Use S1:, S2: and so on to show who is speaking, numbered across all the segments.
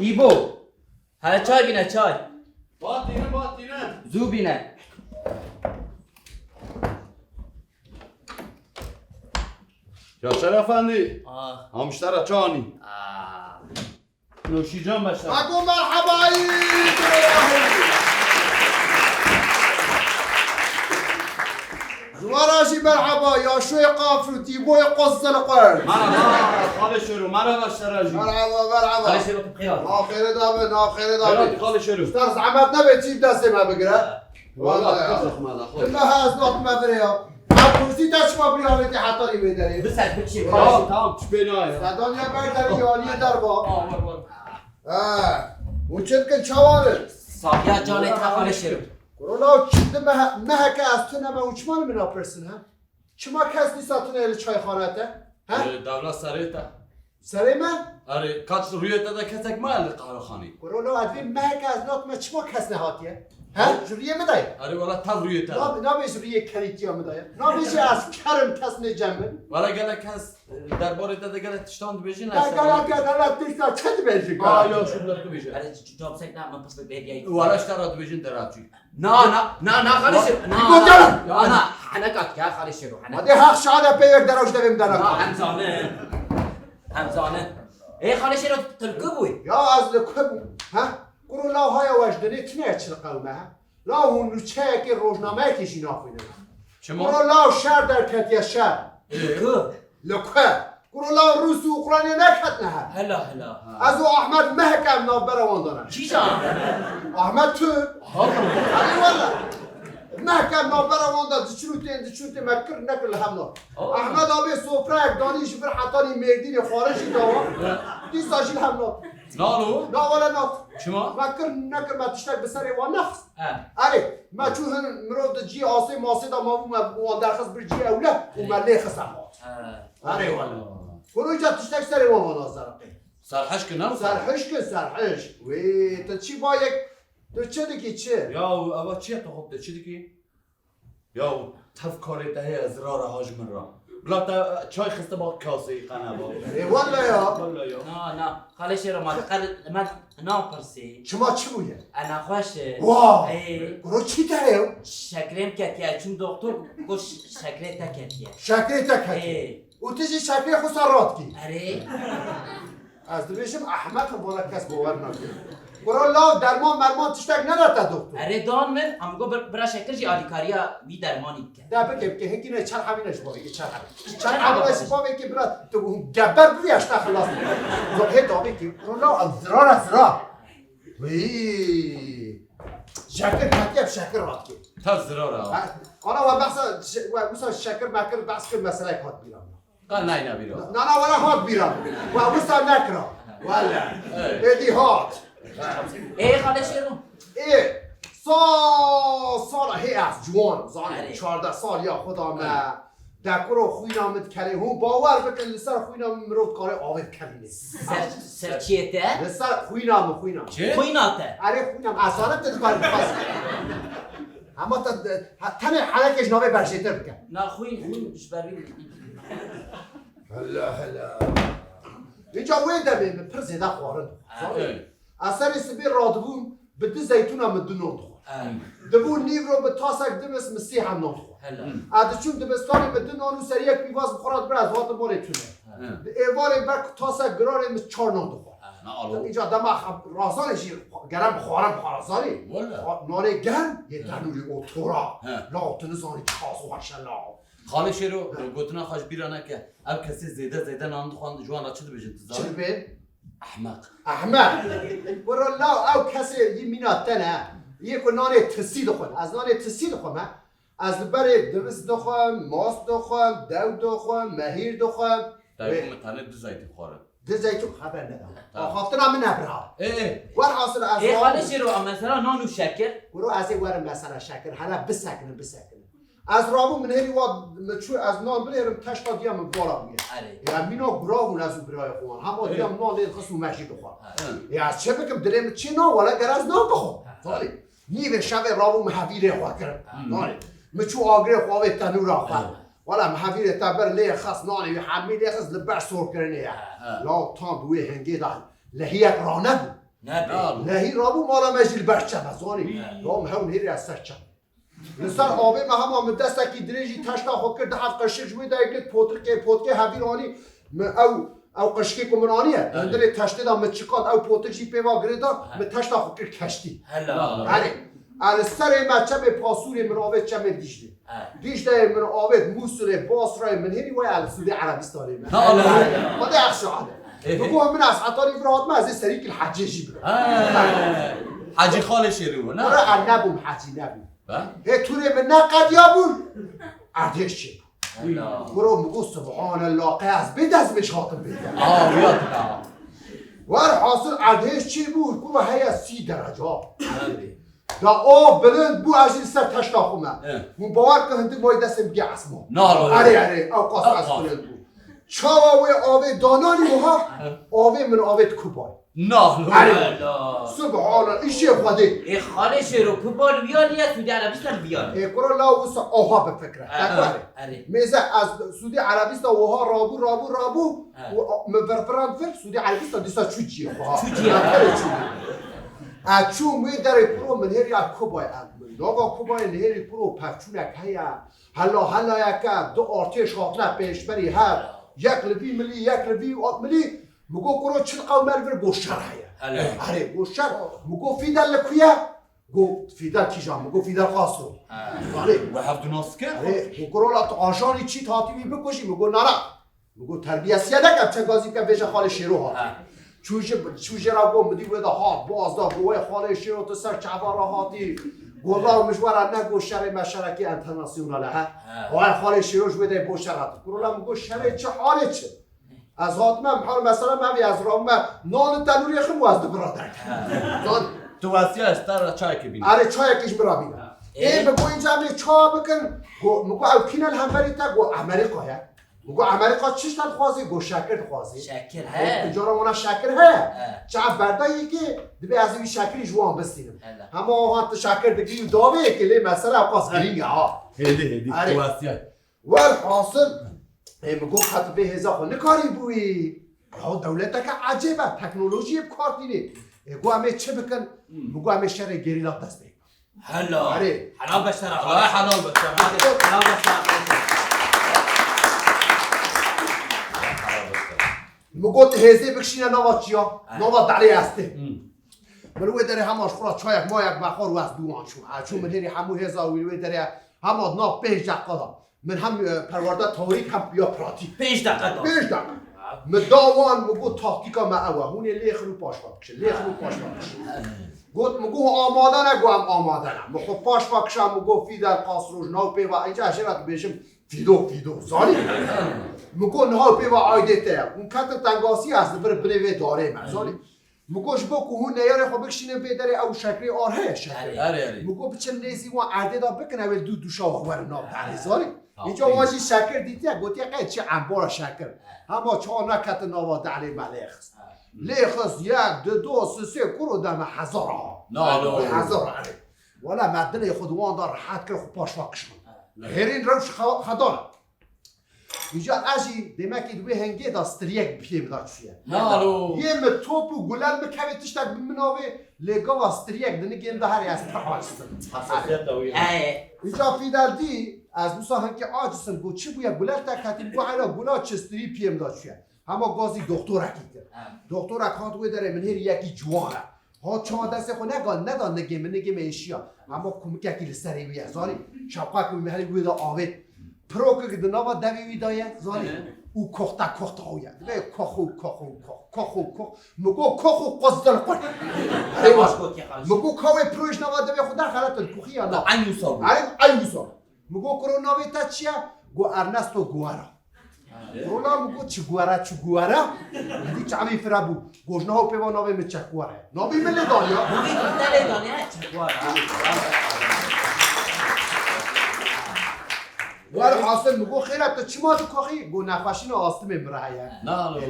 S1: ایبو حالا چای بینه چای
S2: باتینه
S1: زو بینه
S2: یاسر افندی همشتر چانی نوشی جان بشه
S3: اگو مرحبایی زواراشی مرحبا یا شوی قافلو تیبوی قصد القرد
S2: مرحبا خاله شروع مرحبا شراجی
S3: مرحبا
S1: خاله شروع بخیار
S3: آخر دامن
S2: خاله شروع
S3: استرس عمد نبه چیب دسته ما بگره
S2: والله كزخ مالا خوش
S3: الله هاز نوت ما بريا عبوسي تاش ما بريا ولتي حطاني بيدري
S1: بسر بکشی
S2: تمام شبينايا
S3: دادانيا بردري يالي دربا
S1: ور
S3: وچد كن چوانه
S1: ساقیا جانت ها خاله شروع
S3: کرونا چند مهک از تو نما وچمان من آپرسن ها چما کس نیستاتون ال چای خانته ها
S2: دولة سريتا
S3: سری من
S2: اري كاتش ريتا دا كتك مال قهر خاني
S3: کرونا ادوی مهک از نات ما چما کس نهاتیه ها جوریه مدای
S2: اري ولا تل ريتا
S3: نامیش روی کلیتیا مدای نامیش از کرم کس نجمن
S2: ولا قال كاس درباري دا قال تشتاند بيجين
S3: گلا تیستا چند بیشی
S2: يا شو بدك بيجي
S1: برای جواب سک نه من پس به بیایی
S2: ولا اشترى بيجين دراتي
S1: نه خاله شروع
S3: گوجم
S1: نه حنکات که خاله شروع حنک
S3: مادی حق شاده پیک دروش دویم درک
S1: همزانه ای خاله شروع تلقو بوی
S3: یا از لکم ها کرونا های وجدانی تنه چل قومه لا اون چه که روزنامه کشی نافینه
S2: شما
S3: کرونا شهر در کتیه شهر
S1: تلقو
S3: لکه کرونا روس و اوکراینی نکت نه
S1: هلا
S3: از او احمد مهکم نابر وان دارن
S1: چی جان؟
S3: احمد تو علی والله مهکم نابر وان دارن دچوتی مکر نکل هم احمد آبی سفره دانیش بر حتانی مردین خارجی دوا دیستاشیل هم
S2: نالو
S3: لا ولا ناف
S2: شما
S3: نکر ما تشتاق بسری وان نفس آره ما چون مرود جی آسه ماسه دا ما وان درخص بر جی اوله و ملی خسم آره والله كلو جات تشتاق سري وما نظرقي
S2: سرحش كنا
S3: سرحش وي تشي بايك تشدكي تشي
S2: يا ابا تشي تاخذ تشدكي يا تفكري ده هي ازرار هاج من را بلا تا چای خسته با کاسه قنبا
S3: والله
S2: يا
S1: نه خاله شروع ما من ناپرسی
S3: شما چی بويه
S1: انا خوشه
S3: واو كلو چی تهيو
S1: شکریم کتیه چون دکتر گوش شکره تا کتیه
S3: شاكري تكتي وتجي شاكري خسارات كي
S1: اره
S3: از دبيشم احمق بولا كاس بورنا كلو لا درمان مرمان تشتاق نداتا دكتور
S1: اره دان من امگو برا شکر جی آلیکاریا بی درمانی که
S3: ده بكي بكي هيك نه چل همینش باوي چل همینش باوي که برا تو گبر بياش خلاص زو هي دابي كي كلو ازرار وي شاكر كاتيب شاكر راتكي
S2: تزرارا
S3: انا وبس شاكر باكر بس كل مساله هات بيرام
S2: قال ناينا بيرو
S3: لا ولا هات بيرام وبس نكره ولا ادي هات
S1: ای خاله شروع
S3: ايه سال هي از جوان زانه 14 سال یا خدا ما دکورو خوینامت کلی هون باور بکن لسر خوینام مرود کاره آوید کلینه
S1: سر چیه ته؟
S3: لسر خوینام
S2: چه؟
S1: خویناته
S3: اره خوینام اصالت تدکار بخواست اما تنه حلقش نوه برشیتر بکن
S1: نه خوین شبری
S3: هلا اینجا وين دمي پر زیده خوارن اثر سبی رادبون به دو زیتون هم دو نخور دبو نیو رو به تاسک دمس مسیح هم نخور ادچون دبستانی به دو نانو سر یک بیواز بخورد بر از وات باره تونه ایوار بر تاسک گرار مس 4 نخور اینجا دما رازانش گرم بخورم خرازانی ناره گرم یه تنوری اوتورا لا تنزانی کاسو هشلا
S2: خاله شروع گوتنا خوش بیرانه که اب کسی زیده نام خواند جوان را چه بجن
S3: چه بین
S2: احمق
S3: برو لا او کسی یمینات تنه یک نان تسی دخون از نان تسی دخون از بر دوست دخون ماست دخون دو دخون مهیر دخون
S2: دایو متانه دو زیتون خوره
S3: دو زیتون خبر ندارم آخافتنا من نبرها ور حاصل از
S1: ای خاله شروع مثلا نان و شکر
S3: برو از این ور مثلا شکر حالا بسکنه از رامو من هری واد مچو از نان بریم تشتا دیام بالا میگه یا مینا براون از برای خوان هم دیام نان لید خصو ماشی بخور یا از چه بکم دریم چی نان ولا گراز نان بخور ولی نیو شب رامو محویر خوا کرد نان مچو آگره خوا به تنور خوا ولا محویر تبر لی خاص نان و حمی لی خاص لبر سور کرنه لا تام دوی هنگی دال لهیک رانه نهی رابو مالا مجل برچم ازانی رام هون هیری از سرچم لسر آبه ما هم آمد دستکی دریجی تشتا خود کرد هفت قشک جوی دایگت پوتکه هفیرانی او قشکی کمرانیه اندر تشتی دا مچکات او پوتکشی پیوا گریدا من تشتا خود کرد کشتی على سر ما چه پاسوری من آوید چه دیشته من آوید موسوله باسرای من هیری وای على سودی عربستانی من ما ده اخشو عاده بگو من از عطاری برات ما از سریک الحجیجی برای
S2: حاجی خاله شیرو نه
S3: برای نبوم حجی نبوم هی توره من نقد یا بون عردیش چه برو مگو سبحان الله قیاس بید از مشاطم بید ور حاصل عردیش چی بود برو هی 30 درجه دا آب بلند بو اجل سر تشتا خومه من باور که هندی مای دستم بگه اسما اره او قاس از بلند بود چاوا وی آوه دانانی موها آوه من آوه کوبای سبحان الله ایشی خواده
S1: ای خاله شیرو کوبال بیان یا سعودی عربستان بیان
S3: ای کرا لاوس آها بفکره میزه از سعودی عربستان وها رابو مفرفران فر سعودی عربستان دیسا چوچیه اچو می داره پرو من هری کوبای ناگا کوبای هری پرو پچونک هیا حالا یکا دو آرتش خاطر پیش بری هر یک لبی ملی مگو کرو چل قومر ور گوشر هیا اره گوشر مگو فیدل لکویا گو فیدل کیجام مگو فیدل خاصو
S2: و هفت ناسکر
S3: مگو کرو لات آشانی چی تاتی بی بکشی مگو نرا مگو تربیه سیاده کم چه گازی که بیش خال شیرو ها چوشه را گم بدی ویدا ها بازدا گوه خال شیرو تو سر چعبارا هاتی گولا مشوار نگو شر مشرکی انترناسیونال ها وای خال شیروش بده بوشرات گولا مگو شر چه حاله چه از هاتمه محال مثلا من از رام نان تنوری خم واسه برادر
S2: تو واسه استر چای که بینی
S3: آره چای کیش برا بینم ای بگو اینجا می چا بکن مگو او کینال هم بریتا گو امریکا ها مگو امریکا چیش داد خوازی گو شکر خوازی
S1: شکر
S3: اینجا را اونا شکر ها چه بردایی که دبی از این شکری جوان بستیم همه هات شکر دگی داوه که لی مثلا قاس گرینگ ها
S2: هدی تو واسه
S3: ول حاصل مگو خط به هزا خو نکاری بوی ها دولت که عجیبه تکنولوژی بکار دینه گو همه چه بکن مگو همه شر گریلا دست بگم
S1: حلال بشتر
S2: حلال
S3: مگو هزی بکشینه نوا چیا نوا دلی استه مروی داره هماش خورا چایک مایک بخار و از دوان چون من هری همو هزا ویلوی داره همه ناف 5 دقیقه دا من هم پرورده تاریک هم بیا پراتیک
S1: 5 دقیقه
S3: مداوان مگو تاکتیکا ما اوه هونه لیخ رو پاش بکشه گفت مگو آماده نگو هم آماده نه مخو پاش بکشم مگو فیدر قاسروش ناو پیوا اینجا اشیرت بیشم فیدو زانی مگو ناو پیوا آیده ته اون کت تنگاسی هست بر بنوی داره من زانی مگوش بکو هون نیاره خو بکشینه بیداره او شکری آره شکری مگو بچه نیزی وان عرده دا بکنه ولی دو دوشا وخور ناب داره زانی اینجا واجی شکر دیتیه گوتیه قید چه انبار شکر اما چه نکت نوا داره ملیخست لیخست 1 2 3 کرو دم هزارا هزارا ولا مدنه خودوان دار حد که خود پاش واکشن هرین روش خدانه اینجا اجی دمکی دوی هنگی دا ستریک بیم داد چیه یه متوب و گلال بکوی تشتک بمناوه لگا و ستریک دنه گیم دا هری از پرهاشتن اینجا فیدل دی از موسا هنگی آجسن گو چی بویا گلال تکتیم گو حالا گلال چستری پیم داد چیه اما گازی دکتر اکید دکتر اکاد وی داره من هری یکی جوانه ها چما دست خو ندان نگیم ایشیا اما کمک یکی لسری وی زاری شبقه کمی مهلی گوی دا آوید پروکه که دنوا دوی وی دایه زاری او کختا هویه به کخو مگو کخو قصدل قد مگو کوی پروش نوا دوی خدا خلط الکخی یا نه ایوسا مگو کرو نوی تا چیه گو ارنستو گوارا رولا مگو چی گوارا دیدی چه عمی فرابو گوشنه ها پیوا نوی می چه گواره نوی ملی دانیا
S1: چه گواره
S3: ولی حاصل مگو خیرت تو چی ما تو کاخی گو نفاشین آستمه برایه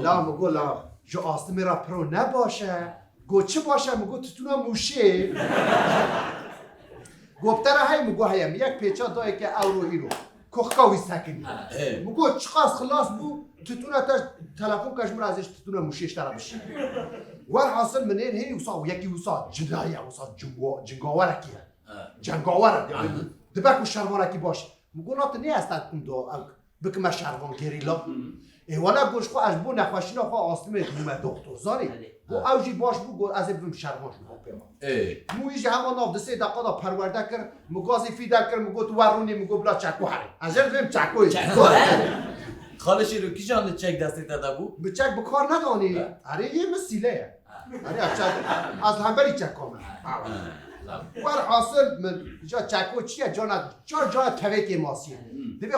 S3: لا مگو لا جو آستمه را پرو نباشه گو چه باشه مگو تتونا موشه گفتره های مگو هایم یک پیچا دایی که اورو ایرو کخکاوی سکنی مگو چقاس خلاص بو تتونه تا تلفن کش من ازش تتونه مشیش طرف بشه ور حاصل منين هي وصا یکی وصا جنایا وصا جنگاوره کیه جنگاوره یعنی دبک و شرمانه کی باشه مگونات نی است کم دو بکم شرمان گریلا ای والا گوش خو از بو نخواشینا خو آسلمه دوم دکتر زاری و اوجی باش بو از بم شرمان شو پیما مو یه همان ناف دسه دقیقا پرورده کر مگازی فیدا کر مگو تو ورونی مگو بلا چکو هری از بم چکوی
S2: خاله شیرو کی جان چک دستی داده بو
S3: به چک بکار ندانی اره یه مسیله اره از همبری چک کامل ور حاصل من جا چکو چیه جا تویت ماسیه دیگه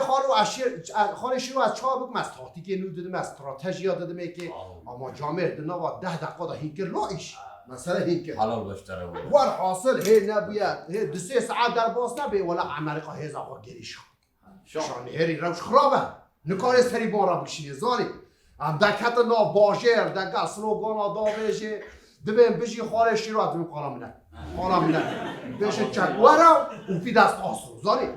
S3: خانه شروع از چا بگم از تاکتیک نو دادم از استراتژی دادم که اما جامعه دنا و 10 دقیقه دا هینکر لایش مثلا هینکر
S2: حلال باشتره
S3: ور حاصل هی نبیه هی 2 ساعت در باز نبی ولا امریکا هیز آقا گریش شان هری روش خرابه نکار سری بارا بکشینی زانی ام دکت نا باشر دکت سلوگانا داویشه دبیم بشی خاله شروع دبیم خانم نه بشه چکوارا و فی دست آسرو زانی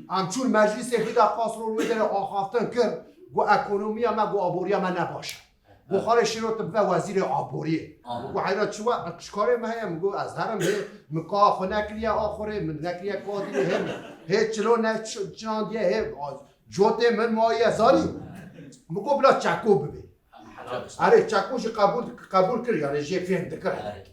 S3: همچون مجلس فی دست آسرو روی داره آخافتن کرد گو اکونومی ما گو آبوری ما نباشه گو خاله شروع تبه وزیر آبوریه گو حیرات چکاره ما هم گو از هرم مکا خو نکریه آخوره من نکریه کادیه هم چلو نچاندیه هم جوته من مایه زانی مگو بلا چکو ببین اره چکوش قبول کر یعنی جه فهم دکر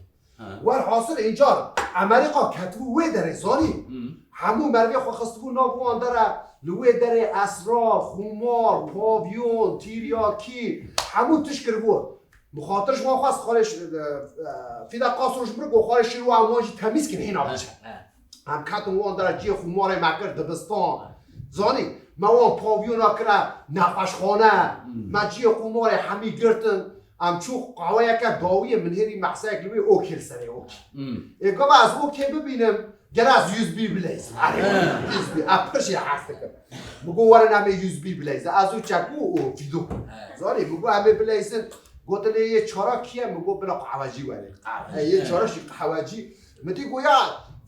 S3: ور حاصل اینجا امریکا کتبو وی داره زانی همون مروی خو خستگو نابوان داره لوی داره اسرار خمار پاویون تیریاکی همون تش کربو مخاطرش ما خواست خالش فیدا قاصرش برگو خالش رو امواجی تمیز کنه اینا بچه هم کتون وان داره جه خمار مکر دبستان زانی ما وان پاویون ها کرا نقاشخانه ما جه خمار همی گرتن امچو قوایه که داوی منهری محسا یک لوی اوکل سره اوکی اگه از اوکی ببینم گره از USB بلیز USB اپرش یه حفته کن مگو وره نمه USB بلیز از او چکو او فیدو زاری مگو همه بلیزن گوتله یه چارا کیه مگو بلا قواجی وره یه چاراش قواجی متی گویا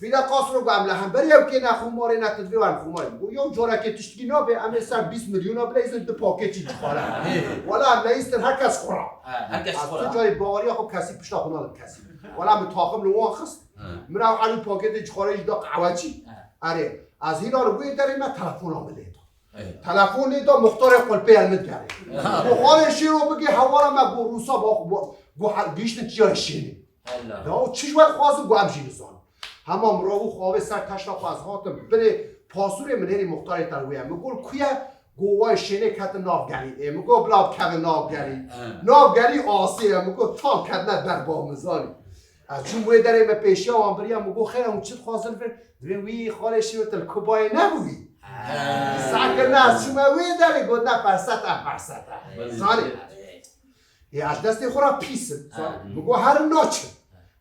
S3: فیدا قاصر رو گم لهم بریم که نخوماره نتدوی ورم خوماره گویا جورا که تشتگی نابه همه سر 20 میلیون بلیزن دو پاکیجی چخواره والا هم نیستن هر کس خورا از تو جای باوری خب کسی پشتا خونالم کسی والا هم تاخم لوان خست مرا حالی پاکت چخواره دا قواجی اره از هینا رو گوی داره من تلفون آمده تلفون لیدا مختار قلپه علمت گره بخارشی رو بگی هوا ما گو روسا گو بیشتن چیای شینی چیش باید خوازم گو همشی نزان همام راهو خواه سر تشنا خواهد هاتم بله پاسور منهری مختاری ترویه مگول کویا گوهای شینه کت نافگری مگو بلاب کت نافگری آسیه مگو تا کت نه در با مزانی از چون بوی داره به پیشی ها وانبریا مگو خیلی اون چید خواستن فرد وی خالشی رو تل کبای نبوی ساکر نه چون وی داره گود نه فرصت زانی از دستی خورا پیسه مگو هر ناچه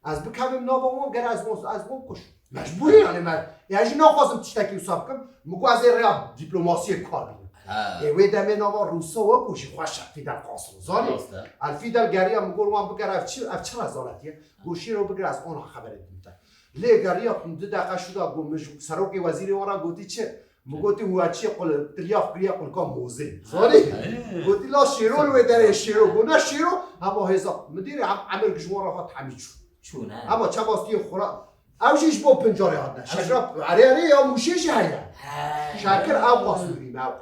S3: از بکمیم نابامون گر از مون کش مجبوری یعنی من یعنی نخواستم تشتکی حساب کنم مگو از این ریا دیپلماسی کار بیم وی دمه نابا روسا و کشی خواه فیدل قاسم زانی الفیدل گری هم مگو رو بگر اف چه رزالتیه گوشی رو بگر از آن خبره دیمتن لی گری هم 2 دقیقه شده گو سروک وزیری وارا گوتی چه مگوتی هوچی قل دریاف گریا قل کام موزه زانی گوتی لا شیرو رو داره شیرو گونه شیرو اما هزا مدیر عمل کشمارا ها تمیز شد
S1: چونه؟
S3: اما چه باستی خورا اوشیش با پنجاره هات نه شراب اره یا موشیش هیا شکر او قاسوریم او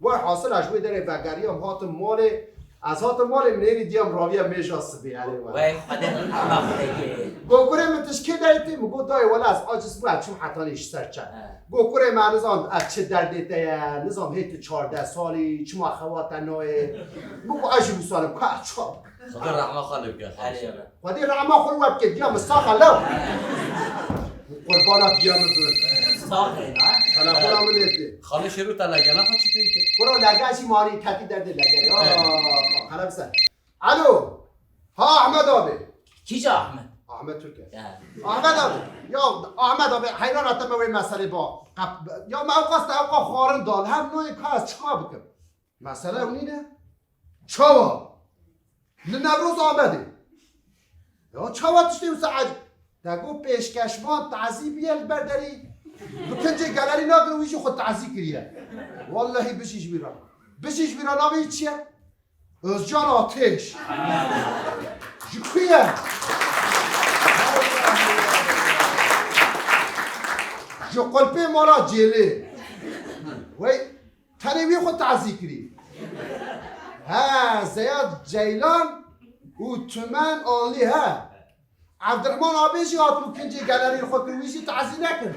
S3: و حاصل اشوی داره وگری هم هات مال از هات مال منیری دیم راویه میشاست بی علی
S1: وای خدای
S3: گوکوره متشکل دایتی مگو دای ولی از آجس بود چون حتی نیش سرچن گوکوره معنیزان از چه دردیده نظام هیت 14 سالی چما خوات نوعه مگو عجیب سالم که چاب
S2: خدا رحمه خالب که
S3: ودي رحمة خلو وقت ديام الساخة لو قربانا ديام
S1: ساخه
S3: أنا خلا من يدي
S2: خاله شروع تا لگه نه چی پیکه
S3: برو لگاشی ماری کتی درد لگه خلا بسن الو ها احمد آبی
S1: کیجا
S3: احمد ترکیه احمد آبی یا احمد آبی حیران اتم وی مسئله با یا ما قصد اوقا خارن دال هم نوعی کاس چا بکن مسئله اونینه چا نوروز آمده یا چاواتش دیم سعد دگو پیشکشمان تعذیبیه البرداری بکنجه گلری ناگر ویشو خود تعذیب کریه والله بشیش بیران نامی چیه؟ özcan ateş jikuye جقلبي مالا جيلي وي تنوي خو تعزيكري ها زياد جيلان وتمان اونلي ها عبد الرحمن ابيجي هاتلو كنجي جاليري خو كرويجي تعزي لكن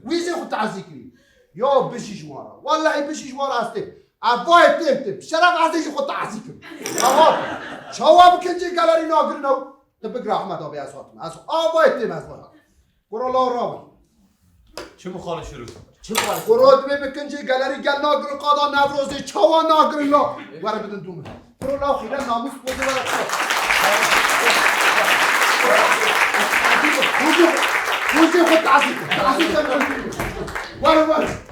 S3: ويزي خو تعزيكري يو بشي جوارا والله بشي جوارا استي افاي تمتم شرف عزيجي خو تعزيكم اواب شواب كنجي جاليري ناغرنو تبقى احمد ابي اسواتم اسو افاي تم اسوات قول الله رابط
S2: چه مخالف شروع
S1: چه خواهد؟
S3: برود بکنجی گالری گل ناگر قادا نوروزی چوا ناگر لا وره بدن دومه برو لا خیلی ناموس بوده وره خوزی خود تعزیق وره